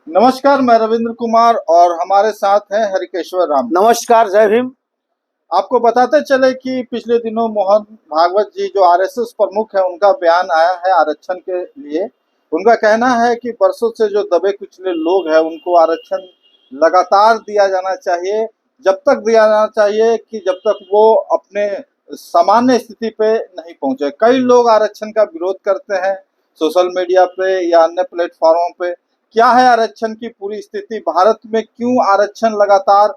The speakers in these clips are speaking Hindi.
नमस्कार, मैं रविंद्र कुमार और हमारे साथ हैं हरिकेश्वर राम। नमस्कार, जय भीम। आपको बताते चले कि पिछले दिनों मोहन भागवत जी जो आरएसएस प्रमुख है, उनका बयान आया है आरक्षण के लिए। उनका कहना है कि बरसों से जो दबे कुचले लोग हैं उनको आरक्षण लगातार दिया जाना चाहिए। जब तक दिया जाना चाहिए कि जब तक वो अपने सामान्य स्थिति पे नहीं पहुंचे। कई लोग आरक्षण का विरोध करते हैं सोशल मीडिया पे या अन्य प्लेटफॉर्मों पे। क्या है आरक्षण की पूरी स्थिति, भारत में क्यों आरक्षण लगातार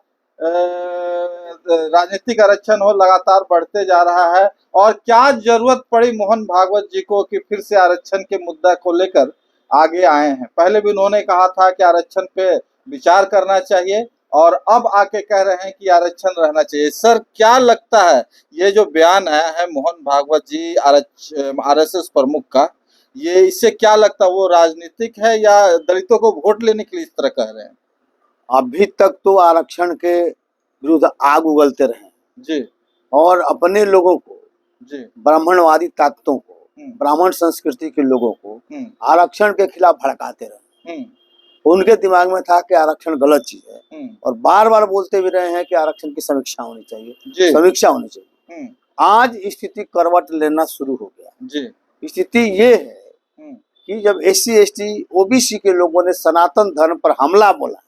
राजनीतिक आरक्षण हो लगातार बढ़ते जा रहा है, और क्या जरूरत पड़ी मोहन भागवत जी को कि फिर से आरक्षण के मुद्दा को लेकर आगे आए हैं। पहले भी उन्होंने कहा था कि आरक्षण पे विचार करना चाहिए और अब आके कह रहे हैं कि आरक्षण रहना चाहिए। सर, क्या लगता है ये जो बयान आया है मोहन भागवत जी आरएसएस प्रमुख का, ये इससे क्या लगता है, वो राजनीतिक है या दलितों को वोट लेने के लिए इस तरह कह रहे हैं? अभी तक तो आरक्षण के विरुद्ध आग उगलते रहे जी और अपने लोगों को, जी। ब्राह्मणवादी ताकतों को, ब्राह्मण संस्कृति के लोगों को आरक्षण के खिलाफ भड़काते रहे। उनके दिमाग में था कि आरक्षण गलत चीज है और बार बार बोलते भी रहे हैं कि आरक्षण की समीक्षा होनी चाहिए, समीक्षा होनी चाहिए। आज स्थिति करवट लेना शुरू हो गया। स्थिति ये है कि जब SC ST OBC के लोगों ने सनातन धर्म पर हमला बोला,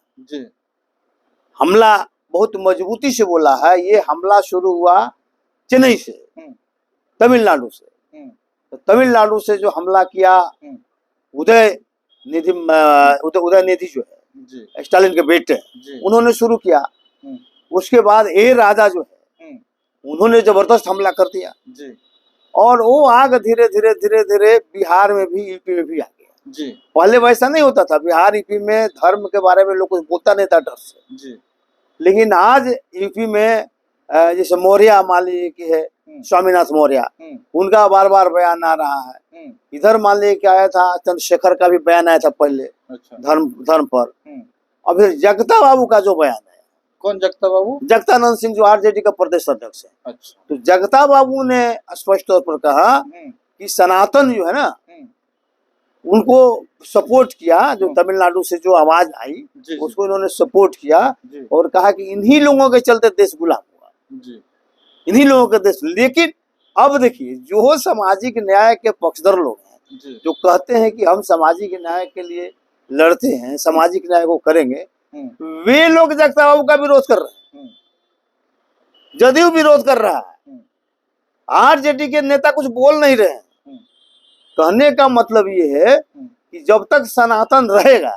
हमला बहुत मजबूती से बोला है। ये हमला शुरू हुआ चेन्नई से, तमिलनाडु से। तो तमिलनाडु से जो हमला किया उदयनिधि जो है स्टालिन के बेटे, उन्होंने शुरू किया। उसके बाद राजा जो है उन्होंने जबरदस्त हमला कर दिया और वो आग धीरे धीरे धीरे धीरे बिहार में भी, यूपी में भी आ गया। पहले वैसा नहीं होता था। बिहार यूपी में धर्म के बारे में लोग कुछ बोलता नहीं था डर से। लेकिन आज यूपी में जैसे मौर्य मान लीजिए कि है स्वामीनाथ मौर्य, उनका बार बार बयान आ रहा है। इधर मान लीजिए क्या आया था, चंद्रशेखर का भी बयान आया था पहले। धर्म पर। अब फिर जगता बाबू का जो बयान है। कौन जगता बाबू? जगतानंद सिंह जो RJD का प्रदेश अध्यक्ष है। अच्छा। तो जगता बाबू ने स्पष्ट तौर पर कहा कि सनातन जो है ना, उनको सपोर्ट किया। जो तमिलनाडु से जो आवाज आई उसको इन्होंने सपोर्ट किया और कहा कि इन्हीं लोगों के चलते देश गुलाम हुआ, इन्हीं लोगों के देश। लेकिन अब देखिए, जो सामाजिक न्याय के पक्षधर लोग हैं, जो कहते हैं कि हम सामाजिक न्याय के लिए लड़ते हैं, सामाजिक न्याय को करेंगे, वे लोग जगता बाबू का विरोध कर रहे हैं। जदयू विरोध कर रहा है, RJD के नेता कुछ बोल नहीं रहे हैं। कहने का मतलब ये है कि जब तक सनातन रहेगा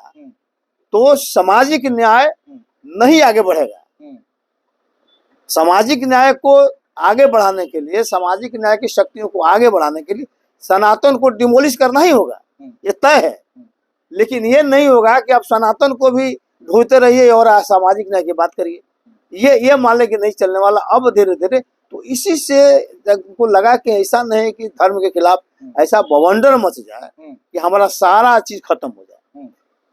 तो सामाजिक न्याय नहीं आगे बढ़ेगा। सामाजिक न्याय को आगे बढ़ाने के लिए, सामाजिक न्याय की शक्तियों को आगे बढ़ाने के लिए सनातन को डिमोलिश करना ही होगा, ये तय है। लेकिन ये नहीं होगा कि आप सनातन को भी ढूंढते रहिए और सामाजिक न्याय की बात करिए। ये मान ले कि नहीं चलने वाला। अब धीरे धीरे तो इसी से को लगा कि ऐसा नहीं कि धर्म के खिलाफ ऐसा बवंडर मच जाए कि हमारा सारा चीज खत्म हो जाए।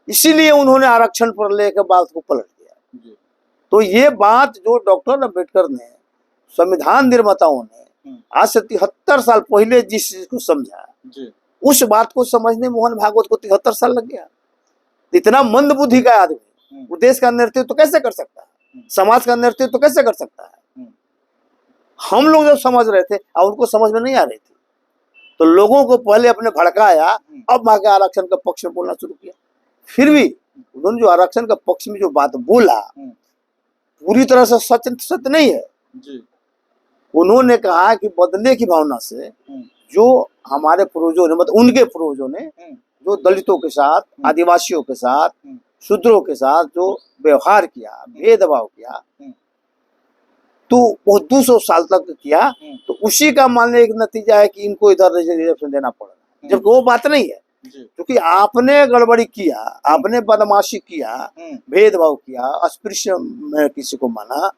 इसीलिए उन्होंने आरक्षण पर लेकर बात को पलट दिया। तो ये बात जो डॉक्टर अम्बेडकर ने, संविधान निर्माताओं ने आज से 73 साल पहले जिस चीज को समझा, उस बात को समझने मोहन भागवत को 73 साल लग गया। इतना मंद बुद्धि का आदमी वो देश का नेतृत्व तो कैसे कर सकता है, समाज का नेतृत्व तो कैसे कर सकता है? हम लोग जब समझ रहे थे और उनको समझ में नहीं आ रही थी, तो लोगों को पहले अपने भड़काया, अब आके आरक्षण का पक्ष में बोलना शुरू किया। फिर भी उन्होंने जो आरक्षण का पक्ष में जो बात बोला पूरी तरह से सत्य नहीं है। उन्होंने कहा कि बदले की भावना से जो हमारे पूर्वजों ने, मतलब उनके पूर्वजों ने जो दलितों के साथ, आदिवासियों के साथ, शूद्रों के साथ जो व्यवहार किया, भेदभाव किया, तो वो 200 साल तक किया, तो उसी का मानने एक नतीजा है कि इनको इधर रिजर्वेशन देना पड़ रहा है। जबकि वो बात नहीं है, क्योंकि आपने गड़बड़ी किया, आपने बदमाशी किया, भेदभाव किया, अस्पृश्य में किसी को माना,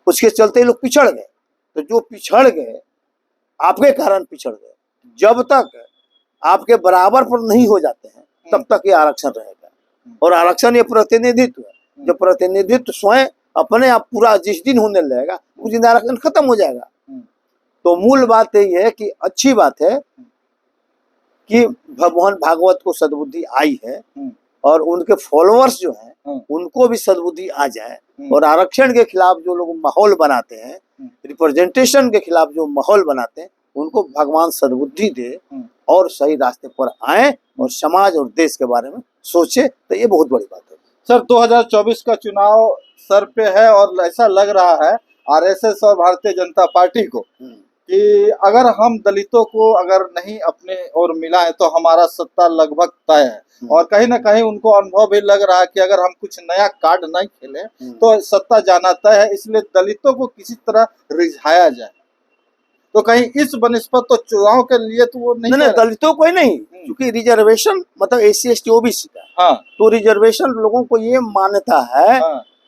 उसके चलते लोग पिछड़ गए। तो जो पिछड़ गए आपके कारण पिछड़ गए। जब तक आपके बराबर पर नहीं हो जाते हैं तब तक ये आरक्षण रहेगा। और आरक्षण ये प्रतिनिधित्व है। जो प्रतिनिधित्व स्वयं अपने आप पूरा जिस दिन होने लगेगा उस दिन आरक्षण खत्म हो जाएगा। तो मूल बात यही है कि अच्छी बात है कि मोहन भागवत को सद्बुद्धि आई है और उनके फॉलोअर्स जो हैं उनको भी सद्बुद्धि आ जाए और आरक्षण के खिलाफ जो लोग माहौल बनाते हैं, रिप्रेजेंटेशन के खिलाफ जो माहौल बनाते हैं, उनको भगवान सद्बुद्धि दे और सही रास्ते पर आए और समाज और देश के बारे में सोचे, तो ये बहुत बड़ी बात है। सर 2024 का चुनाव सर पे है और ऐसा लग रहा है आरएसएस और भारतीय जनता पार्टी को कि अगर हम दलितों को अगर नहीं अपने और मिलाएं तो हमारा सत्ता लगभग तय है, और कहीं ना कहीं उनको अनुभव भी लग रहा है कि अगर हम कुछ नया कार्ड नहीं खेले तो सत्ता जाना तय है, इसलिए दलितों को किसी तरह रिझाया जाए। तो कहीं इस बनस्पत तो चुनाव के लिए तो वो नहीं दलितों को ही नहीं, क्योंकि रिजर्वेशन मतलब SC ST OBC का, हाँ, तो रिजर्वेशन लोगों को ये मान्यता है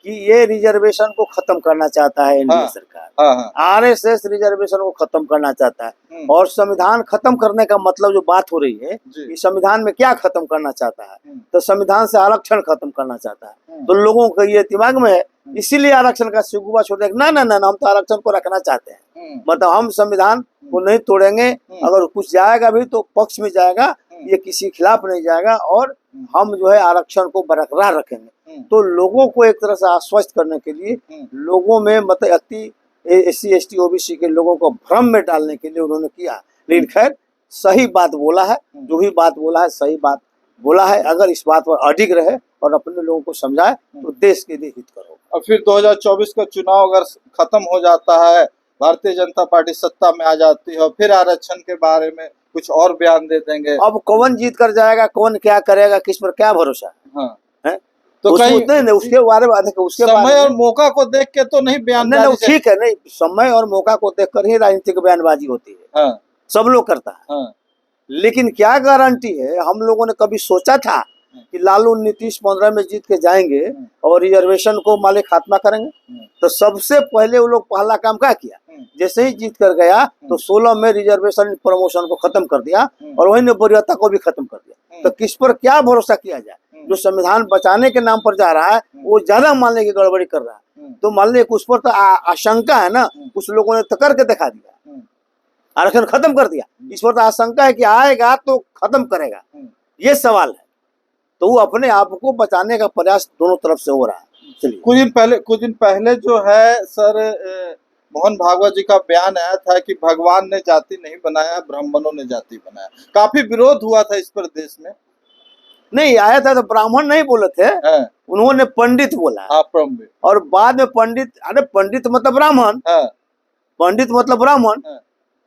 कि ये रिजर्वेशन को खत्म करना चाहता है एनडीए सरकार। आरएसएस रिजर्वेशन को खत्म करना चाहता है, और संविधान खत्म करने का मतलब जो बात हो रही है कि संविधान में क्या खत्म करना चाहता है, तो संविधान से आरक्षण खत्म करना चाहता है। तो लोगों का ये दिमाग में है, इसीलिए आरक्षण का सिगुबा छोड़ दे, ना ना ना हम तो आरक्षण को रखना चाहते हैं, मतलब हम संविधान को नहीं तोड़ेंगे, अगर कुछ जाएगा भी तो पक्ष में जाएगा, ये किसी खिलाफ नहीं जाएगा, और हम जो है आरक्षण को बरकरार रखेंगे। तो लोगों को एक तरह से आश्वस्त करने के लिए, लोगों में मतलब SC ST OBC के लोगों को भ्रम में डालने के लिए उन्होंने किया। लेकिन खैर सही बात बोला है, जो भी बात बोला है सही बात बोला है। अगर इस बात पर अडिग रहे और अपने लोगों को समझाए तो देश के लिए हित करो। और फिर 2024 का चुनाव अगर खत्म हो जाता है, भारतीय जनता पार्टी सत्ता में आ जाती है, और फिर आरक्षण के बारे में कुछ और बयान दे देंगे, अब कौन जीत कर जाएगा, कौन क्या करेगा, किस पर क्या भरोसा है? तो कहीं उसके बारे में उसके समय और मौका को देख के तो नहीं बयान, नहीं ठीक है, नहीं समय और मौका को देखकर ही राजनीतिक बयानबाजी होती है, सब लोग करता है। लेकिन क्या गारंटी है, हम लोगों ने कभी सोचा था कि लालू नीतीश 15 में जीत के जाएंगे और रिजर्वेशन को माले खात्मा करेंगे? तो सबसे पहले वो लोग पहला काम क्या किया, जैसे ही जीत कर गया तो 16 में रिजर्वेशन प्रमोशन को खत्म कर दिया और वही ने वरीयता को भी खत्म कर दिया। तो किस पर क्या भरोसा किया जाए? जो संविधान बचाने के नाम पर जा रहा है वो ज्यादा मानने की गड़बड़ी कर रहा है। तो मान लीजिए उस पर तो आशंका है ना, कुछ लोगों ने तो करके दिखा दिया, आरक्षण खत्म कर दिया। इस पर तो आशंका है कि आएगा तो खत्म करेगा, ये सवाल है। तो वो अपने आप को बचाने का प्रयास दोनों तरफ से हो रहा है। चलिए, कुछ दिन पहले जो है सर मोहन भागवत जी का बयान आया था कि भगवान ने जाति नहीं बनाया, ब्राह्मणों ने जाति बनाया। काफी विरोध हुआ था इस पर देश में। नहीं आया था तो ब्राह्मण नहीं बोले थे, उन्होंने पंडित बोला, और बाद में पंडित, अरे पंडित मतलब ब्राह्मण, पंडित मतलब ब्राह्मण,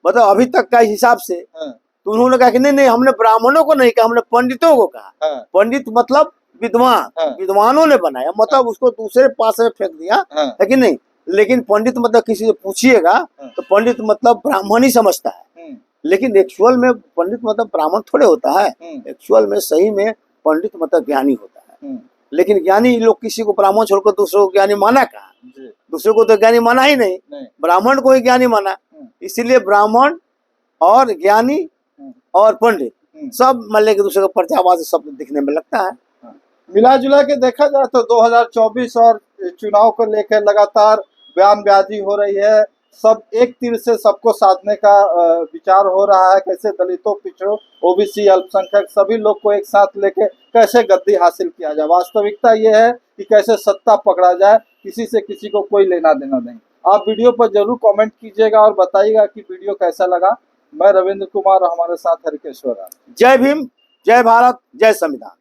मतलब अभी तक का हिसाब से। तो उन्होंने कहा कि नहीं हमने ब्राह्मणों को नहीं कहा, हमने पंडितों को कहा। पंडित मतलब विद्वान, विद्वानों ने बनाया, मतलब उसको दूसरे पास में फेंक दिया है कि नहीं। लेकिन पंडित मतलब किसी से पूछिएगा तो पंडित मतलब ब्राह्मण ही समझता है, लेकिन एक्चुअल में पंडित मतलब ब्राह्मण थोड़े होता है। एक्चुअल में सही में पंडित मतलब ज्ञानी होता है। लेकिन ज्ञानी लोग किसी को ब्राह्मण छोड़कर दूसरे को ज्ञानी माना कहा, दूसरे को तो ज्ञानी माना ही नहीं, ब्राह्मण को ही ज्ञानी माना। इसीलिए ब्राह्मण और ज्ञानी और पंडित सब मल्ले के दूसरे को पर्चावाज शब्द दिखने में लगता है। मिला जुला के देखा जाए तो 2024 और चुनाव को लेकर लगातार बयानबाजी हो रही है। सब एक तीर से सबको साधने का विचार हो रहा है, कैसे दलितों, पिछड़ों, ओबीसी, अल्पसंख्यक सभी लोग को एक साथ लेके कैसे गद्दी हासिल किया जाए। वास्तविकता ये है कि कैसे सत्ता पकड़ा जाए, किसी से किसी को कोई लेना देना नहीं। आप वीडियो पर जरूर कमेंट कीजिएगा और बताइएगा कि वीडियो कैसा लगा। मैं रविंद्र कुमार और हमारे साथ हरिकेश्वर। जय भीम, जय भारत, जय संविधान।